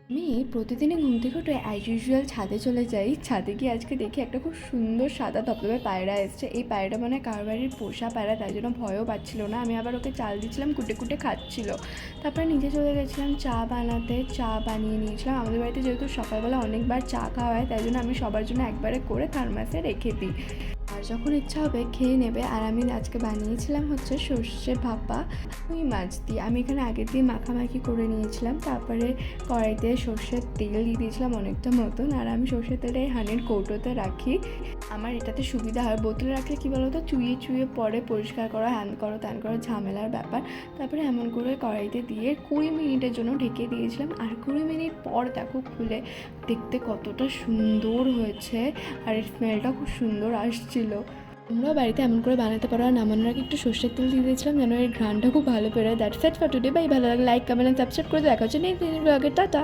আমি প্রতিদিনই ঘুম থেকে উঠে অ্যাজ ইউজুয়াল ছাদে চলে যাই। ছাদে গিয়ে আজকে দেখি একটা খুব সুন্দর সাদা ধবধবে পায়রা এসছে। এই পায়রাটা মনে হয় কারোর বাড়ির পোষা পায়রা, তাই জন্য ভয়ও পাচ্ছিল না। আমি আবার ওকে চাল দিচ্ছিলাম, কুটে কুটে খাচ্ছিল। তারপরে নিচে চলে গেছিলাম চা বানাতে, চা বানিয়ে নিয়েছিলাম। আমাদের বাড়িতে যেহেতু সকালবেলা অনেকবার চা খাওয়া হয়, তাই জন্য আমি সবার জন্য একবারে করে থার্মাসে রেখে দিই, আর যখন ইচ্ছা হবে খেয়ে নেবে। আর আমি আজকে বানিয়েছিলাম হচ্ছে সর্ষে ভাপা রুই মাছ দিয়ে। আমি এখানে আগের দিয়ে মাখামাখি করে নিয়েছিলাম, তারপরে কড়াইতে সর্ষের তেল দিয়ে দিয়েছিলাম অনেকটা মতন। আর আমি সর্ষের তেলটা এই হাঁড়ির কৌটোতে রাখি। আমার এটাতে সুবিধা হয়, বোতলে রাখলে কী বলো তো, চুইয়ে চুইয়ে পরে পরিষ্কার করো, হ্যান করো ত্যান করো, ঝামেলার ব্যাপার। তারপরে এমন করে কড়াইতে দিয়ে 20 মিনিটের জন্য ঢেকে দিয়েছিলাম। আর 20 মিনিট পর দেখো খুলে দেখতে কতটা সুন্দর হয়েছে, আর এর স্মেলটা খুব সুন্দর আসছিল। তোমরাও বাড়িতে এমন করে বানাতে পারো। আর নামানোর আগে একটু সর্ষের তেল দিয়ে দিয়েছিলাম যেন এর ঘ্রাণটা খুব ভালো বেরোয়। That's it for today. ভাই ভালো লাগে লাইক কমেন্ট সাবস্ক্রাইব করে দেখা হচ্ছে নেক্সট ব্লগে। টাটা।